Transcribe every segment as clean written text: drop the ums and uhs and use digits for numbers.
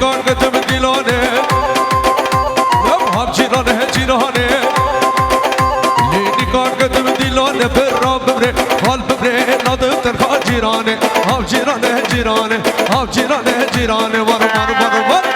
کار گتم دیلانه هم جیرانه جیرانه لیلی کار گتم دیلانه پر را ببره حال ببره نادم ترخا جیرانه هم جیرانه جیرانه هم جیرانه جیرانه وارو وارو وارو وارو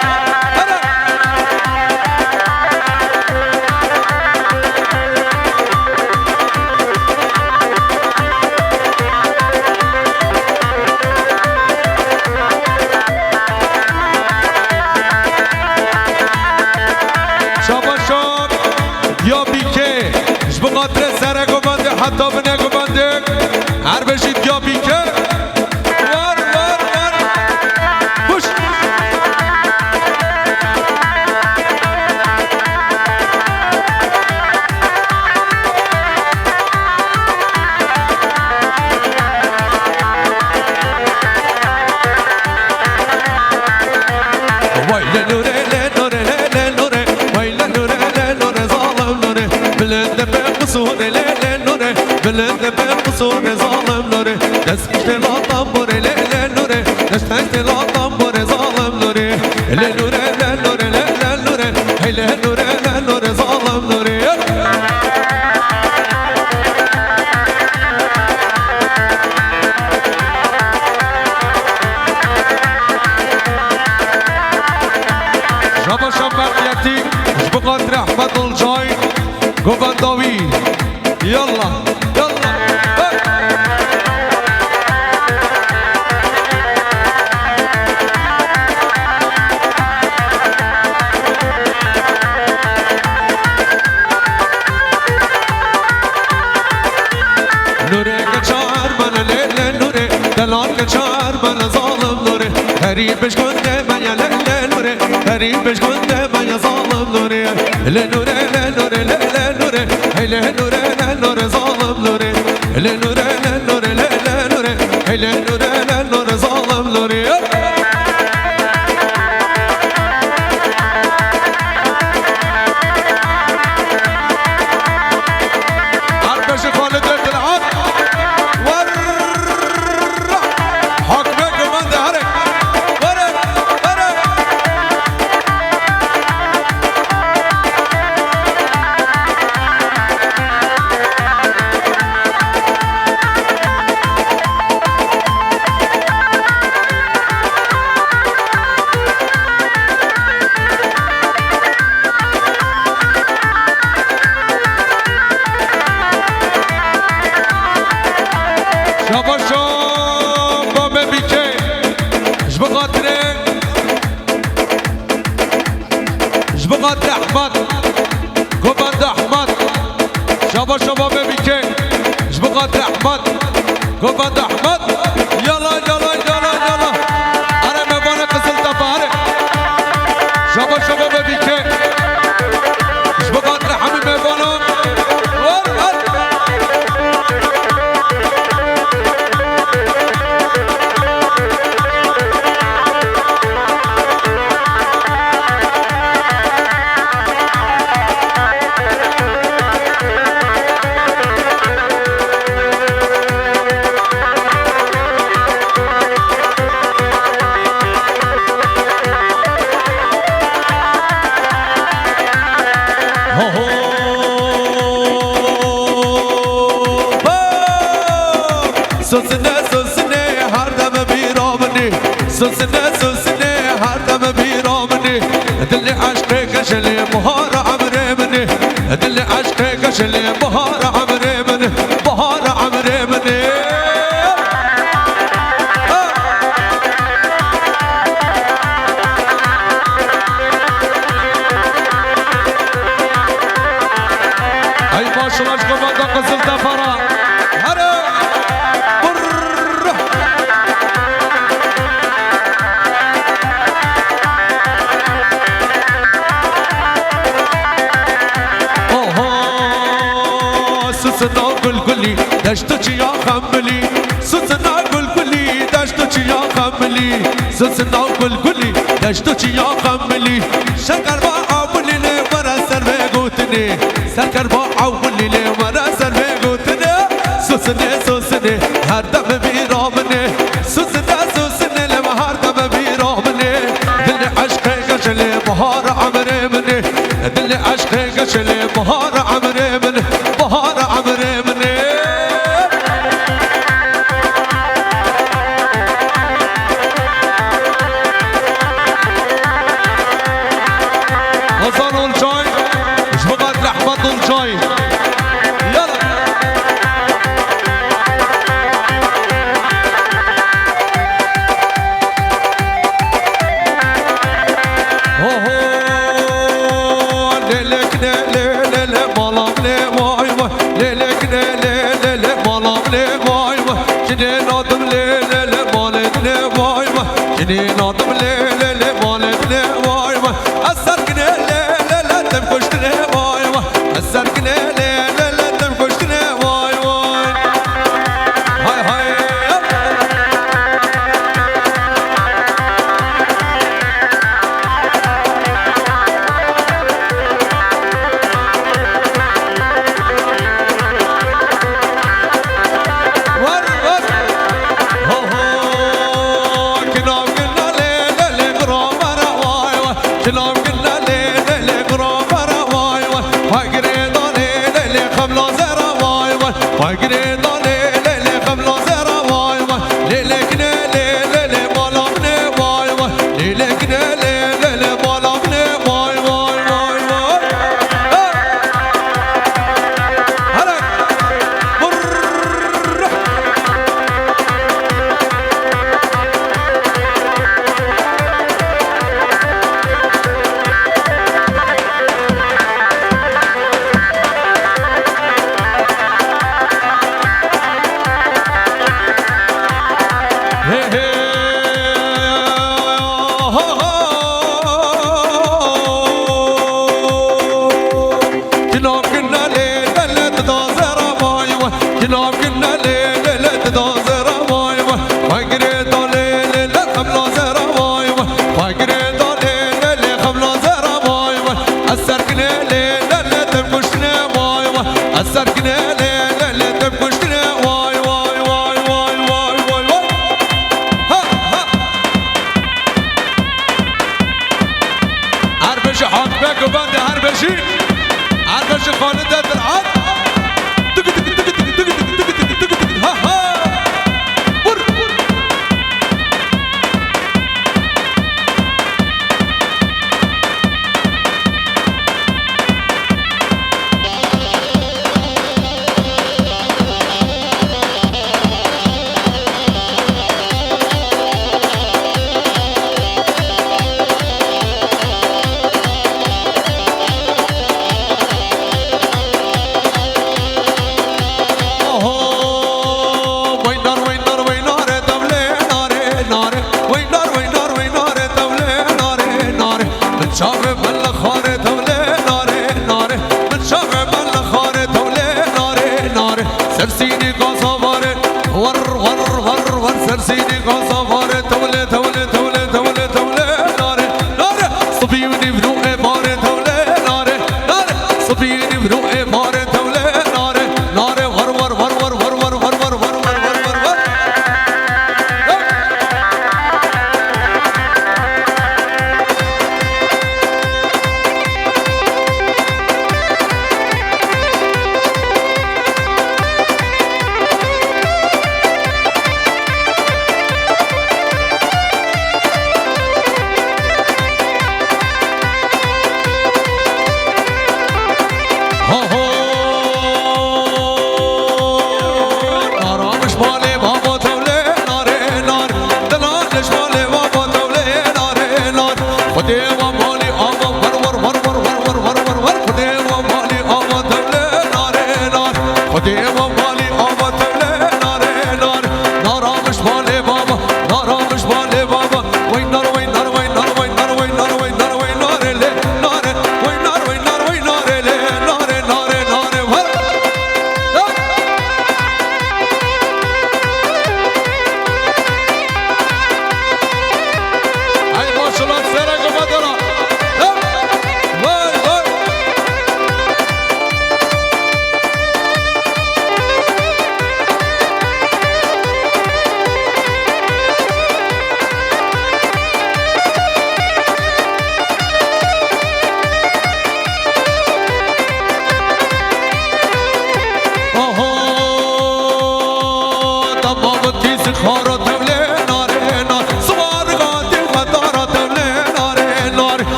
حتی بنه گمانده هر بشید یا بیکه وار وار وار بوش وای لنوره لنوره لنوره وای لنوره لنوره ظالم نوره بلنده به قصوره بلند به قصور ظالم نوره دست کشت لاتم بره لی نوره دست کشت لاتم بره ظالم نوره لی نوره لی نوره لی نوره لی نوره لی نوره ظالم نوره شبا شبقیتی بقدر احمد الجای گوبنداوی يلا يلا نوره كشار من ليل نوره دلال كشار من ظالم نوره غريبش كنت من يا ليل نوره غريبش كنت من يا ظالم نوره ليل نوره ليل نوره ليل نوره ليل نوره نور ظالم نوري لنور لنور لنور لنور لنور ظالم نوري عربش خالد العب ور حكمك من دهرك ور ور جبقات احمد گوبند احمد شبا شبا ببیکه جبقات احمد گوبند احمد یلا یلا یلا یلا اره میوان قزل تفاره شبا شبا ببیکه جبقات رحمی میوانم سوسنه سوسنه هر دم بیرامنی سوسنه سوسنه هر دم بیرامنی دل عشق کشلی بهار عمر منی دل عشق کشلی بهار عمر منی بهار عمر منی ای ماشاءالله گوبند قزل تفرا سوسنا گل گلی دشت چیا خملی سوسنا گل گلی دشت چیا خملی سوسنا گل گلی دشت چیا خملی شکر با عملی نه مرا سر به گوتنی شکر با عملی نه مرا سر به گوتنی سوسنه سوسنه هر دم بیرامنه سوسنه سوسنه لم هر دم بیرامنه دل عشق اللي عشقك اشلي بهار عمري من بهار عمري من وصلوا الجاي مش بغاد لحمد الجاي يلا ليلك ليلة مالام لي واي واي ليلك ليلة مالام لي واي واي جني نادم ليلة مالد لي واي واي جني نادم ليلة مالد لي واي واي أسرقني ليلة تنكشتني واي واي أسرقني ليلة تنكشتني واي واي هاي هاي شلون قلنا ليلة لقرابة رواي وقريضة ليلة لخملة زرواي وقريضة ليلة لخملة زرواي ليلك ليلة لمالامني واي ليلك ليلة لمالامني واي واي واي واي هلا جناب قلنا ليلة تدازر واي وقريض ليلة لخملة زر واي وقريض ليلة لخملة زر واي أسرقنا ليلة لتبكشنا واي أسرقنا ليلة لتبكشنا واي واي واي واي واي واي ها ها عربش حاكمك وبندي عربشي عربش خالدة العب سرسيني قصفاري ور ور ور ور سرسيني قصفاري تولي تولي تولي تولي تولي ناري ناري صبيوني بنوء ماري تولي ناري ناري صبيوني بنوء ماري تولي ناري ناري ور ور ور ور ور ور ور ور ور ور ور ور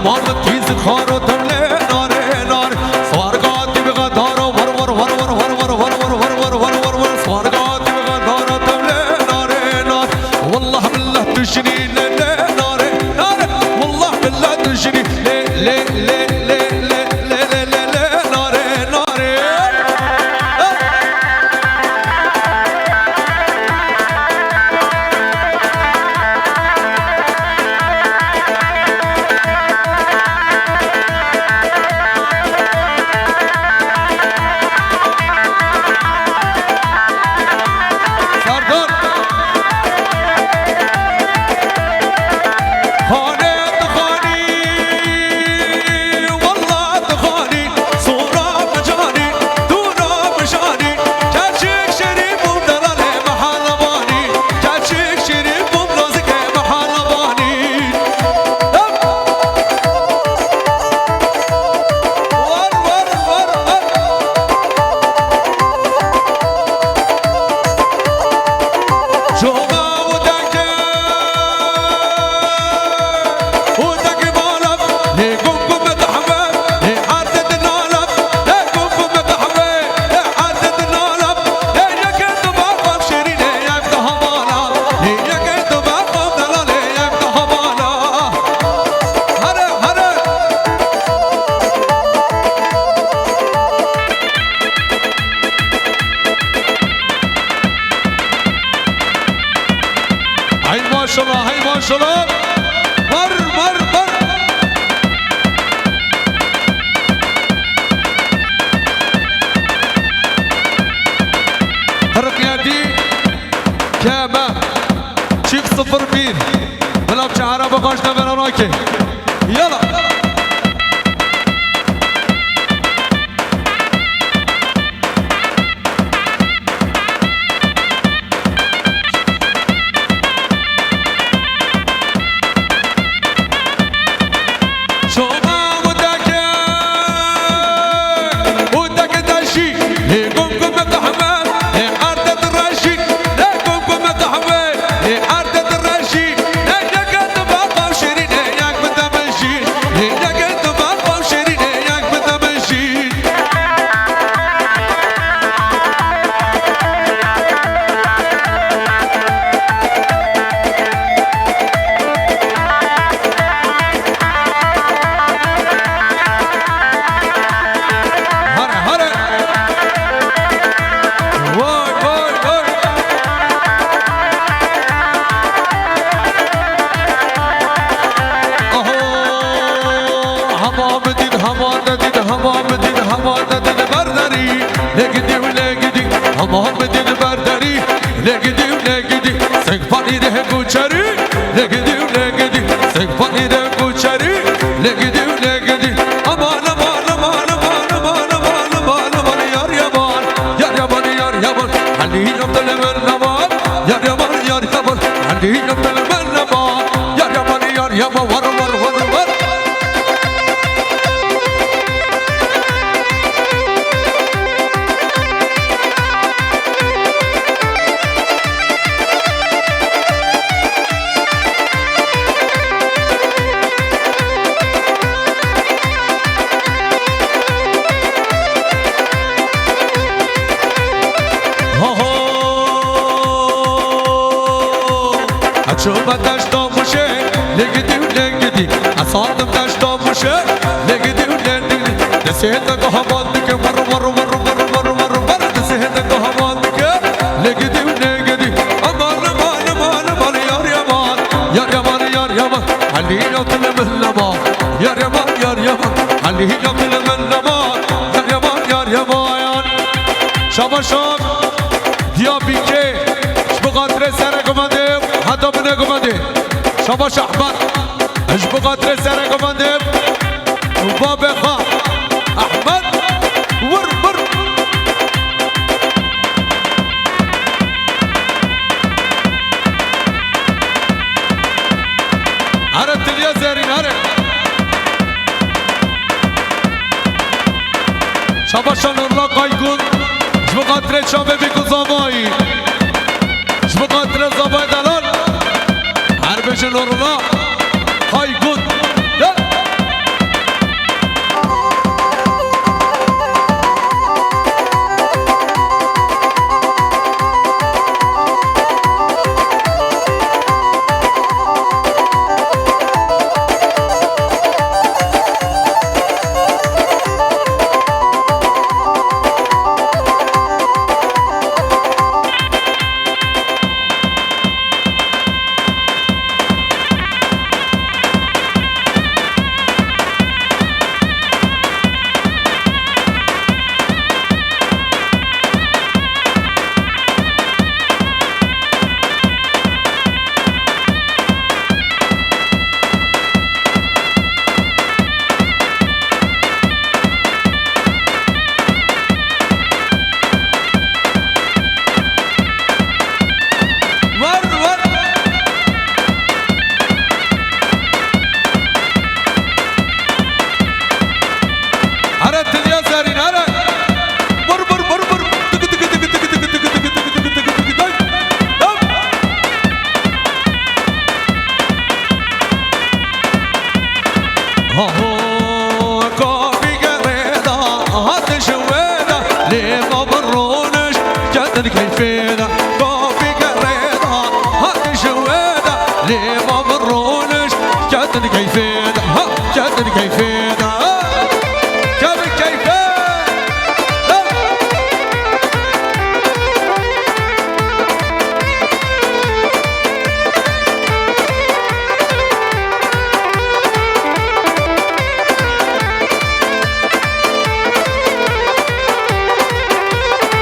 مام تیز خارو تمله ناره ناره سوارگاتی بگا دارو ور ور ور ور ور ور ور ور ور ور ور ور ور سوارگاتی بگا دارو تمله ناره ناره والله بالله تشني لا لا ناره ناره والله بالله تشني لا لا لا لا لا لا لا لا ناره ناره maşallah, hay maşallah. Var, var, var. ترقياتي كاما شيف 01 بلعب شعره بقاشنا من هناك يلا شوفة داشتو مشي لقدي ولقدي أصادم داشتو مشي لقدي ولقدي نسيتك وهبطك مرة مرة مرة مرة مرة مرة مرة نسيتك وهبطك لقدي ولقدي أمان أمان أمان أمان يار يمان يار يمان يار يمان علي يطل من لمان يار يمان يار يمان علي يطل من لمان يار يمان يار يمان شابا شاب ديابي كي شبقاتري سرق مدب حتى بنك مدب شاباش أحمد اش بقاتري سرق مدب وباب خا أحمد ور ور عرفت اليا زارين عرف شاباش نور قايقون اش بقاتري شابه بيكو زاماي اش بقاتري زاماي دلال عربش نور الله هاي جود جدن كيفيدا كوفي قريدا هات شويدا ليه ما برونش جدن كيفيدا جدن كيفيدا جدن كيفيدا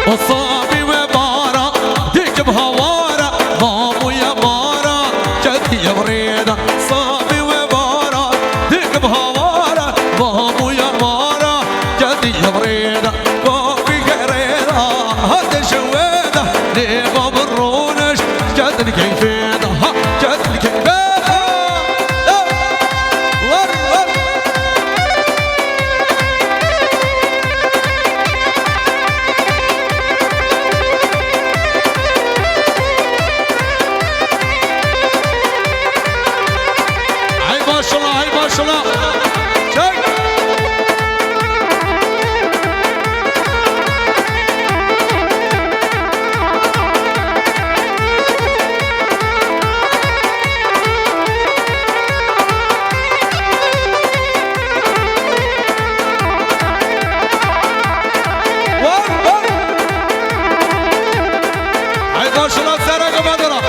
وصابي وبارا ديك بهوارا ضامو يا بارا جدي يا بريدة صابي وبارا ديك بهوارا ضامو يا بارا جدي يا بريدة كوفي قريدة هاد شويدة ليه ما برونش جدني كيفيدة جدني كيفيدة ما شاء الله هاي ما شاء الله شايف هاي ما شاء الله سرقة بدرة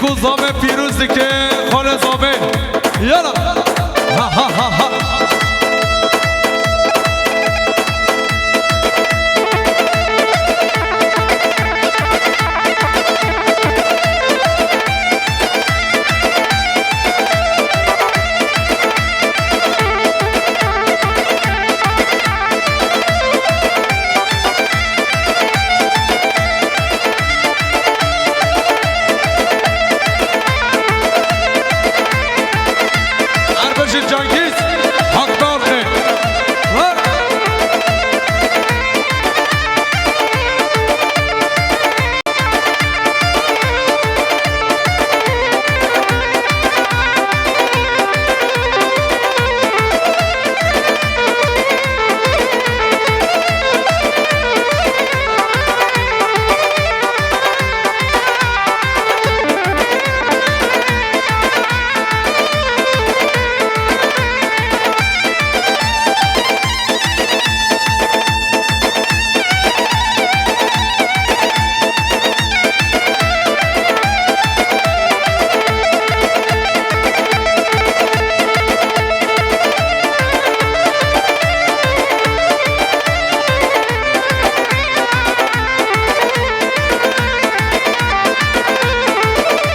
کو زاوه پیروز که خال زاوه یالا ها ها